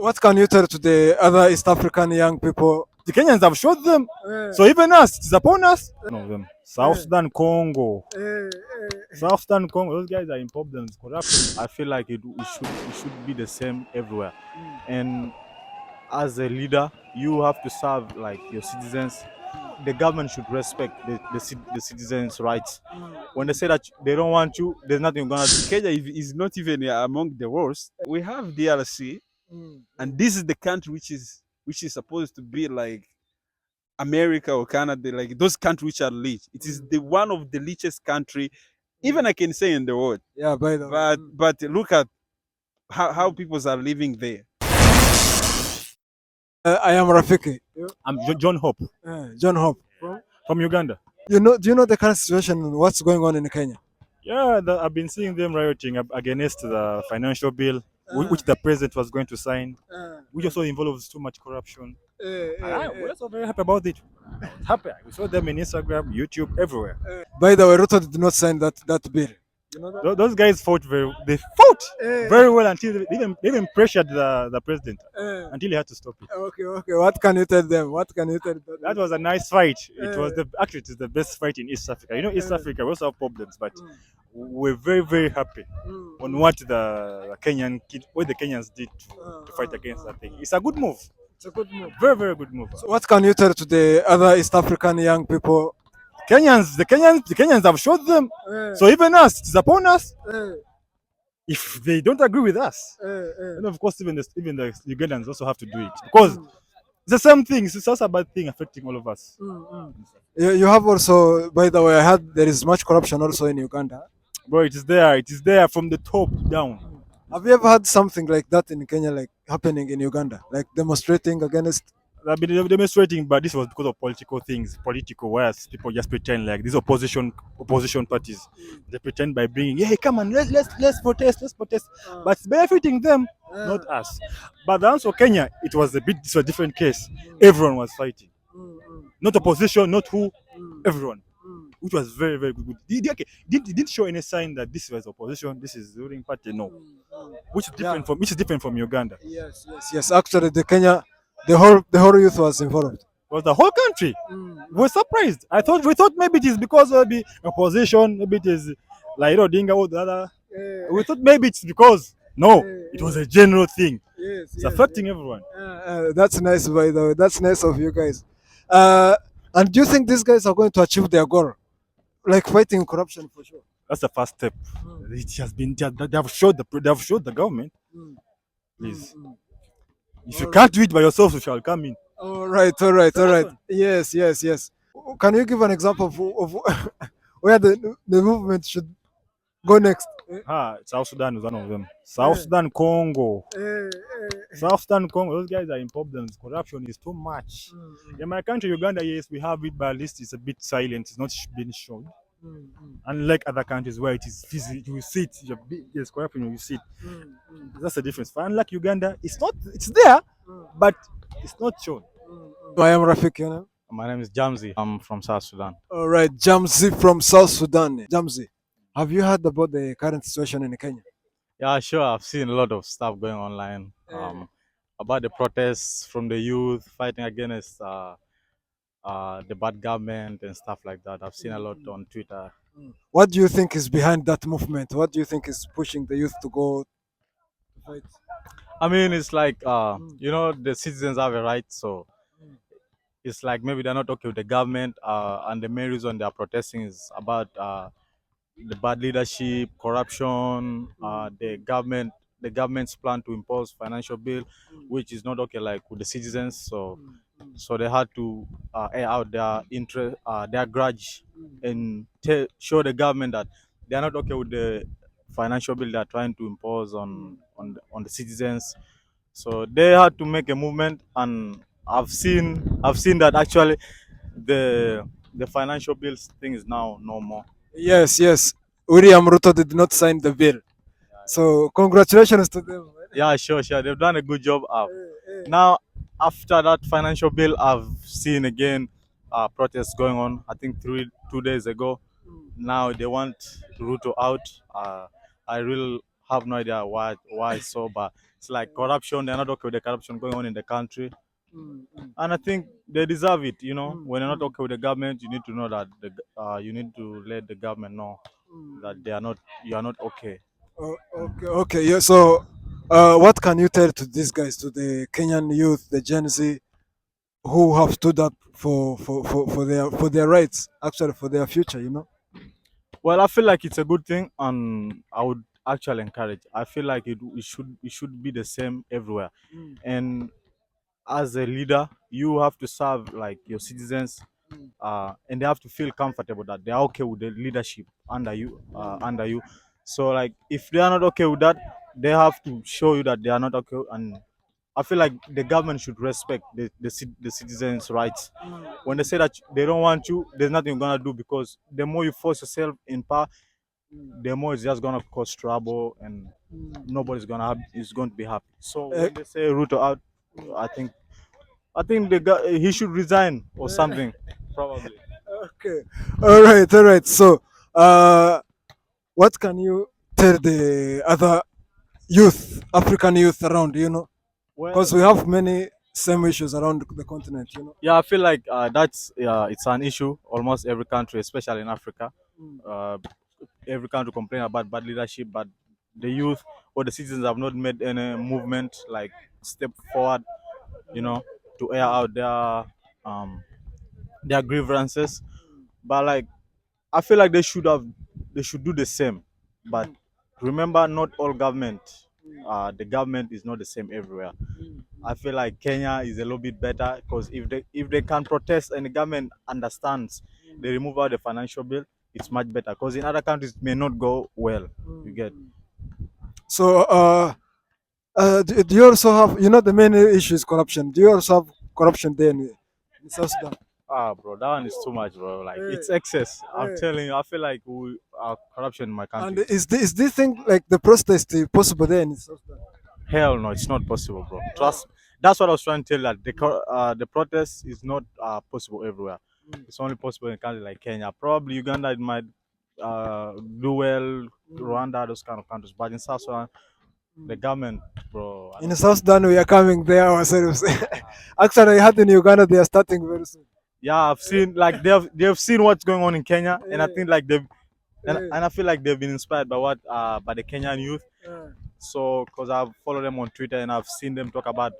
What can you tell to the other East African young people? The Kenyans have shot them. So even us, it's upon us. None of them. South Sudan, Congo. South Sudan, Congo, those guys are in problems, corruption. I feel like it should be the same everywhere. And as a leader, you have to serve like your citizens. The government should respect the citizens' rights. When they say that they don't want you, there's nothing you're gonna do. Kenya is not even among the worst. We have DRC, and this is the country which is supposed to be like America or Canada, like those countries which are rich. It is the one of the richest country, even I can say in the world. Yeah, by the way. But look at how people are living there. I am Rafiki. I'm John Hope John Hope. from Uganda. Do you know the current situation? What's going on in Kenya? Yeah, I've been seeing them rioting against the financial bill, which the president was going to sign, which also involves too much corruption. We're also very happy about it. Happy. We saw them in Instagram, YouTube, everywhere. By the way, Ruto did not sign that bill. You know that? Those guys fought very well until they even pressured the president until he had to stop it. Okay. What can you tell them? What can you tell them? That was a nice fight. It is the best fight in East Africa. You know, East Africa we also have problems, but we're very, very happy on what what the Kenyans did to fight against that thing. It's a good move. It's a good move. Very, very good move. So what can you tell to the other East African young people? The Kenyans have shot them. So even us, it's upon us. If they don't agree with us, then of course even the Ugandans also have to do it because it's the same thing. It's also a bad thing affecting all of us. You have also, by the way, I heard there is much corruption also in Uganda. Bro, it is there. It is there from the top down. Have you ever had something like that in Kenya, like happening in Uganda, like demonstrating against? I've been demonstrating, but this was because of political, whereas people just pretend like these opposition parties. They pretend by bringing, hey, come on, let's protest, but it's benefiting them, not us. But also Kenya, it's a different case. Everyone was fighting, not opposition, not who, everyone, which was very, very good. Didn't show any sign that this was opposition, this is the ruling party, no. Which is different from Uganda. Yes. Actually, the whole youth was involved. Was the whole country. We were surprised. We thought maybe it is because of the opposition, maybe it is like Odinga or the other. We thought maybe it's because it was a general thing. It's affecting everyone. That's nice, by the way. That's nice of you guys. And do you think these guys are going to achieve their goal, like fighting corruption for sure? That's the first step. It has been they have showed the government. Please, if you can't do it by yourself, you shall come in. All right. Yes. Can you give an example of where the movement should go next? South Sudan is one of them. South Sudan, Congo. South Sudan, Congo, those guys are in problems. Corruption is too much. In my country, Uganda, yes, we have it, but at least it's a bit silent. It's not being shown. Unlike other countries where it is physical, you see it, there's corruption, you see it. That's the difference. For unlike Uganda, it's there, but it's not shown. I am Rafik, you know? My name is Jamzi. I'm from South Sudan. All right, Jamzi from South Sudan. Jamzi, have you heard about the current situation in Kenya? Yeah, sure. I've seen a lot of stuff going online about the protests from the youth fighting against the bad government and stuff like that. I've seen a lot on Twitter. What do you think is behind that movement? What do you think is pushing the youth to go to fight? I mean, it's like the citizens have a right, so it's like maybe they're not okay with the government, and the main reason they are protesting is about the bad leadership, corruption, the government's plan to impose financial bill, which is not okay like with the citizens. So they had to air out their interest, their grudge, and show the government that they are not okay with the financial bill they are trying to impose on the citizens. So they had to make a movement, and I've seen that actually the financial bills thing is now no more. Yes. William Ruto did not sign the bill. So congratulations to them. Yeah, sure. They've done a good job. Now, after that financial bill, I've seen again protests going on. I think 2 days ago. Now they want Ruto out. I really have no idea why so, but It's like corruption. They're not okay with the corruption going on in the country, Mm, mm, and I think they deserve it. mm, When you're not mm, okay with the government, you need to know that you need to let the government know mm. that they are not you are not okay. Oh, okay, okay, yeah. So, what can you tell to these guys, to the Kenyan youth, the Gen Z, who have stood up for their rights, actually for their future? Well, I feel like it's a good thing, and I would actually encourage. I feel like it should be the same everywhere. Mm, And as a leader, you have to serve like your citizens, mm, and they have to feel comfortable that they are okay with the leadership under you. So like if they are not okay with that, they have to show you that they are not okay. And I feel like the government should respect the citizens' rights. mm, When they say that they don't want you, there's nothing you're gonna do, because the more you force yourself in power, mm, the more it's just gonna cause trouble, and mm. nobody's is going to be happy. So Eh, when they say Ruto out, I think he should resign or something, probably. okay, all right, all right. So, what can you tell the other youth, African youth around? Because Well, we have many same issues around the continent. yeah, I feel like that's it's an issue almost every country, especially in Africa. Mm, Uh, every country complain about bad leadership, but the youth or the citizens have not made any movement like step forward, you know, to air out their grievances. But like I feel like they should do the same. But remember, not all government, the government is not the same everywhere. mm, I feel like Kenya is a little bit better, because if they can protest and the government understands, they remove out the financial bill. It's much better, because in other countries it may not go well. You get. mm. So, do you also have, the main issue is corruption. Do you also have corruption there in South Sudan? Bro, that one is too much, bro. Like Eh, it's excess. I'm eh. telling you, I feel like we are corruption in my And country. is this thing like the protest possible there in South Sudan? Hell no, it's not possible, bro. Trust. That's what I was trying to tell you. That the protest is not possible everywhere. Mm, It's only possible in countries like Kenya. Probably Uganda, it might do well. mm, Rwanda, those kind of countries. But in South Sudan, the mm. government, bro. I In don't South think. Sudan, we are coming there ourselves. Actually, I heard in Uganda they are starting very soon. Yeah, I've seen like they've seen what's going on in Kenya, and I Eh, think like they've eh, and I feel like they've been inspired by what by the Kenyan youth. eh, So, because I've followed them on Twitter and I've seen them talk about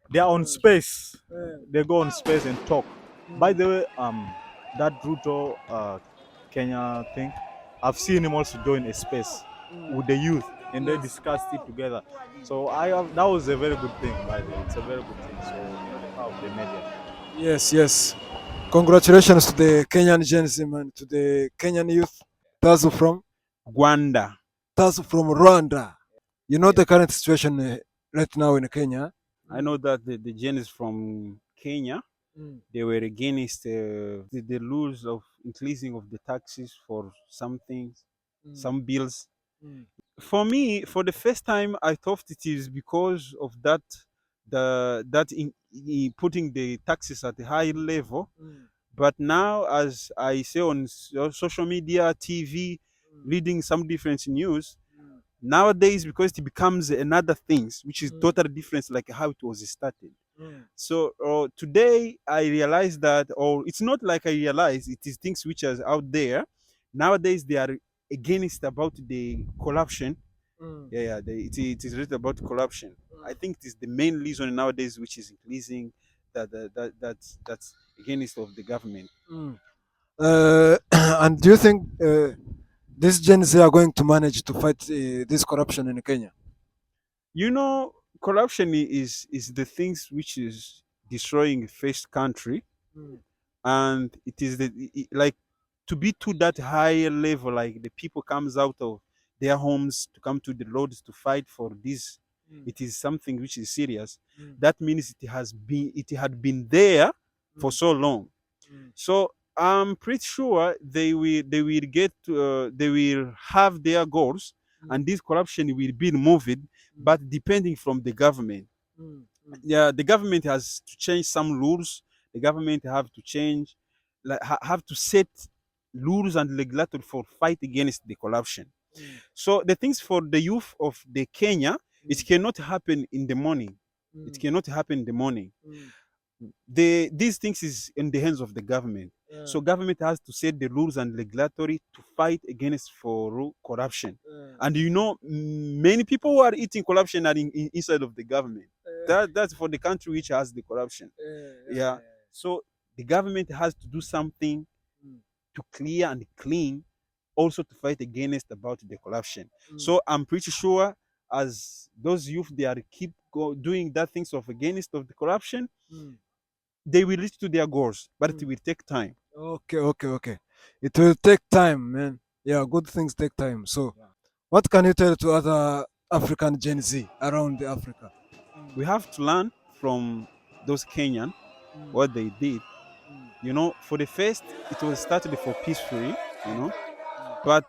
they're on eh, space. eh, They go on space and talk. By mm, the way, that Ruto Kenya thing, I've seen him also join a space mm. with the youth, and they Yes. discussed it together. So that was a very good thing. By the way, it's a very good thing. So I'm really proud of the media. Yes, yes. Congratulations to the Kenyan Gen Z, man, to the Kenyan youth. Tazu from Gwanda. Rwanda. You know the current situation right now in Kenya. I know that the Gens from Kenya, Mm, they were against the rules of increasing of the taxes for some things, mm, some bills. mm, For me, for the first time, I thought it is because of that, in putting the taxes at a high level. mm, But now, as I say on social media, TV, mm, reading some different news, mm, nowadays, because it becomes another things which is mm, totally different, like how it was started. mm, So today I realized that, or it's not like I realized, it is things which are out there. Nowadays they are against about the corruption. mm, Yeah, yeah, it is written about corruption. I think it is the main reason nowadays which is increasing that's against of the government. mm. And do you think these Gen Z are going to manage to fight this corruption in Kenya? You know, corruption is the things which is destroying first country, Mm, and it is like to be to that higher level, like the people comes out of their homes to come to the roads to fight for this. mm, It is something which is serious. mm, That means it had been there for mm, so long. mm, So I'm pretty sure they will have their goals, mm, and this corruption will be removed, but depending from the government. mm, mm, Yeah, the government has to change some rules. The government have to change, like have to set rules and regulatory for fight against the corruption. mm, So the things for the youth of the Kenya, It cannot happen in the morning. It cannot happen in the morning. These things is in the hands of the government. So government has to set the rules and regulatory to fight against for corruption. And you know, many people who are eating corruption are inside of the government. That's for the country which has the corruption. Yeah. So the government has to do something to clear and clean, also to fight against about the corruption. So I'm pretty sure as those youth they are doing that things of against of the corruption, they will reach to their goals, but it will take time. Okay. It will take time, man. Yeah, good things take time. So, what can you tell to other African Gen Z around Africa? We have to learn from those Kenyan what they did. You know, for the first, it was started for peacefully, you know, but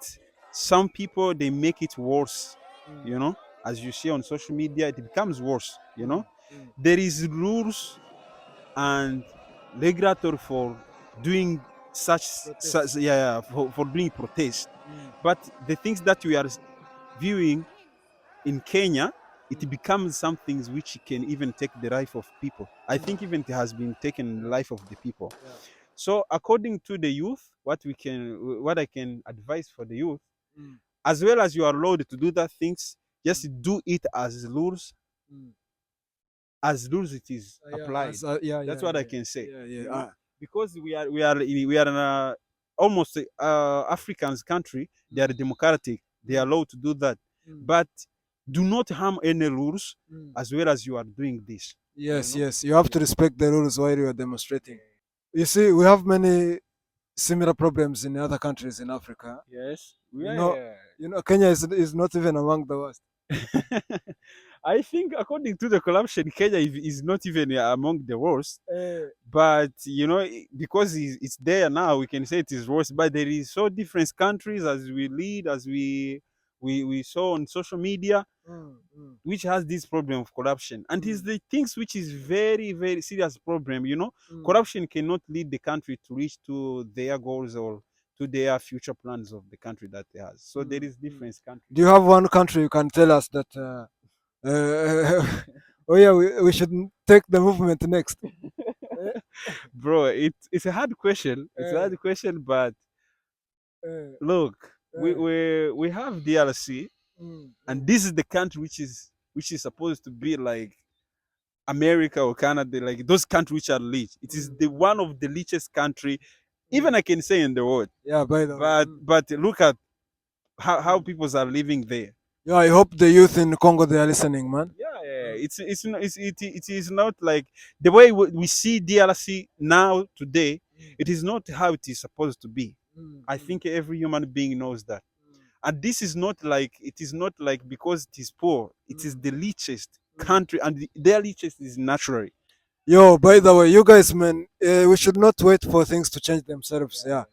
some people they make it worse, you know. As you see on social media, it becomes worse, you know. There is rules and regulatory for doing for doing protest. But the things that we are viewing in Kenya, it becomes some things which can even take the life of people. I think even it has been taken the life of the people. So according to the youth, what I can advise for the youth, as well as you are allowed to do that things, just do it as rules. As rules it is applied. That's what I can say. Because we are in a almost African's country. They are democratic. They are allowed to do that. But do not harm any rules as well as you are doing this. Yes. You have to respect the rules while you are demonstrating. You see, we have many similar problems in other countries in Africa. Yes. You know, Kenya is not even among the worst. I think according to the corruption, Kenya is not even among the worst. But you know, because it's there now, we can say it is worse. But there is so different countries as we lead, as we saw on social media, which has this problem of corruption, and is the things which is very very serious problem. You know, corruption cannot lead the country to reach to their goals or to their future plans of the country that they has. So there is different countries. Do you have one country you can tell us that? Oh yeah, we should take the movement next. Bro, it's a hard question. It's a hard question, but look, we have DRC, and this is the country which is supposed to be like America or Canada, like those countries which are rich. It is the one of the richest country, even I can say in the world. Yeah, by the way. But look at how people are living there. Yeah, I hope the youth in Congo they are listening, man. It is not like the way we see DRC now today. It is not how it is supposed to be. I think every human being knows that. And this is not like because it is poor. It is the richest country, and their richest is naturally. Yo, by the way, you guys, man, we should not wait for things to change themselves. Yeah.